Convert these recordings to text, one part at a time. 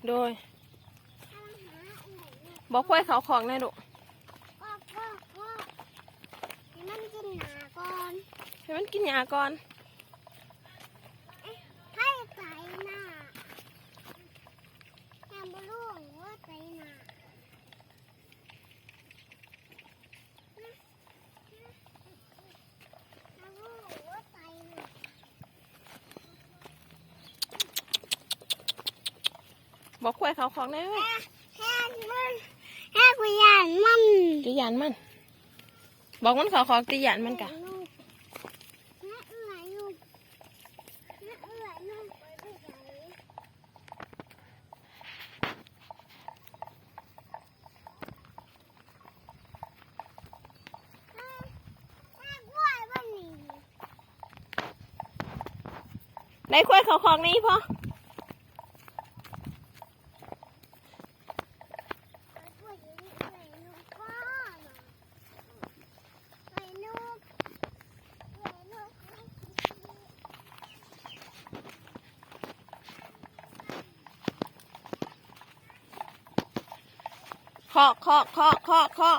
โดยบอกกล้วยเขาของแน่ดุให้มันกินหนาก่อน ให้มันกินหญ้าก่อนให้ไก่หน้าแฮมบลูว่าไก่หน้าบอกกล้วยเขาของแน่แค่กุยานมัน ตีหยานมันบอกมันเขาของตีหยานมันกะได้กล้วยเขาของนี่พอเคาะเคาะเคาะเคาะเคาะ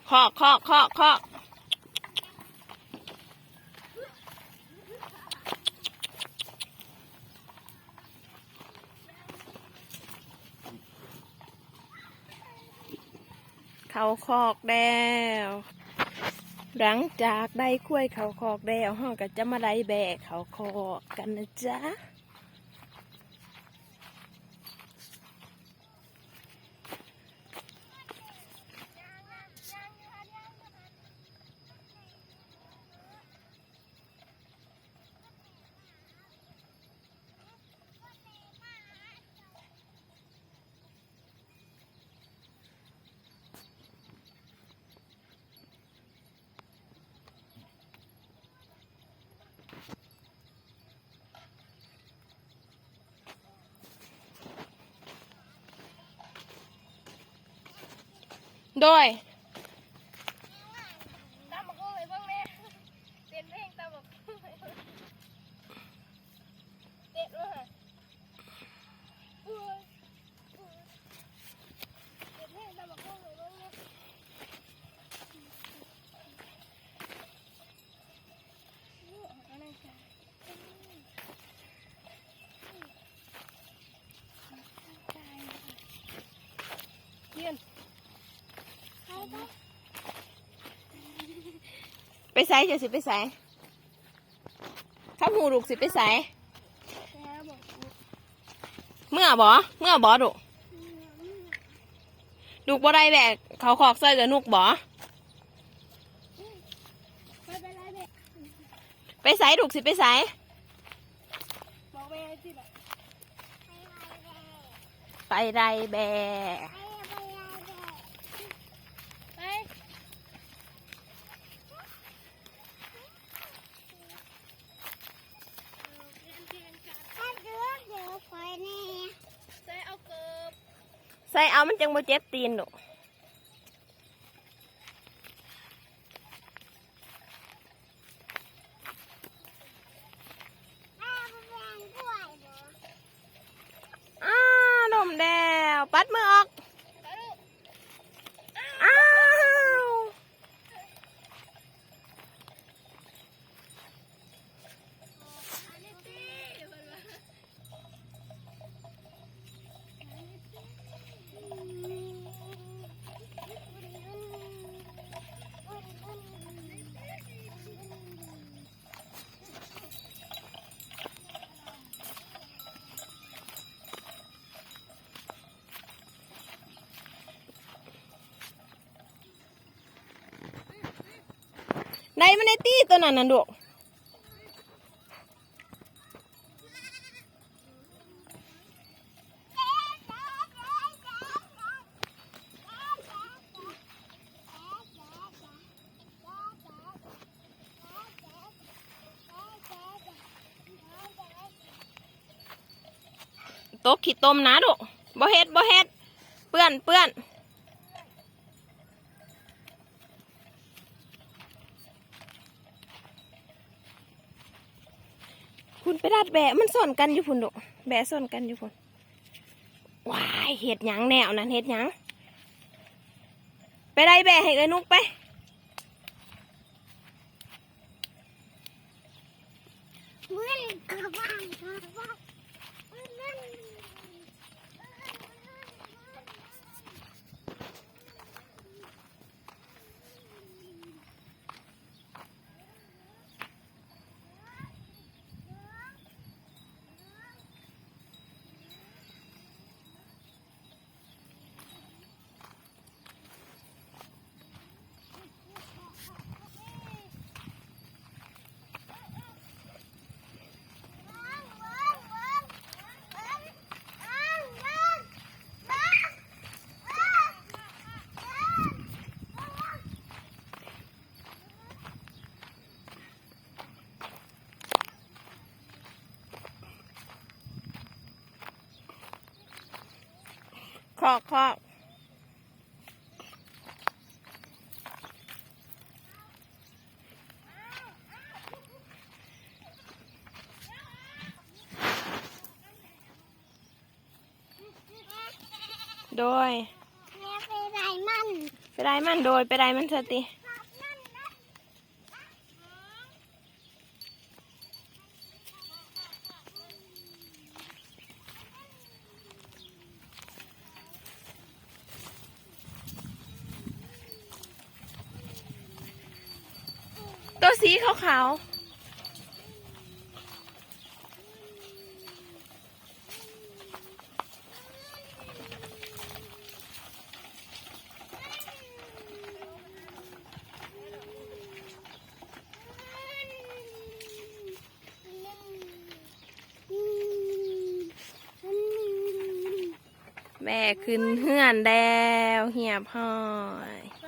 เคาะเคาะเคาะเคาะเขาคอกแล้วหลังจากได้กล้วยเขาคอกแล้วห้องก็จะมาได้แบกเขาคอกกันนะจ๊ะโดยตามมาโก้เลยเพิ่งเนี่ยเต้นเพลงตามมาเต้นด้วยเต้นเพลงตามมาโก้เลยเพิ่งเนี่ยเย็นไปใส่จะสิไปใส่ข้าหูลูกสิไปใส่เมื่อบ่ดุลูกบ่ได้แบกเขาขอกใส่กับนุกบ่ไปใส่ลูกสิไปใส่ไปไรแบกใส่เอามันจังบ่เจ็บตีนหนูนมแดวปัดมือออกอ้าวได้มันในตีตัวนั้นน่ะลูกโต๊ะขี้ต้มนะลูกบ่เฮ็ดเปื้อน พุ่นไปดัดแบะมันส่วนกันอยู่พุ่นดอกแบะส่วนกันอยู่พุ่นว้ายเห็ดหยังแนวนั้นเห็ดหยังไปได้แบะให้เอ้ยนุกไปมันกระว่างกระว่างมัน คอกคอกโดยแม่ไปไรมัน ไปได้มันโดยไปได้มันสติตัวสีขาวๆแม่ขึ้นเฮือนแล้วเหียบห้อย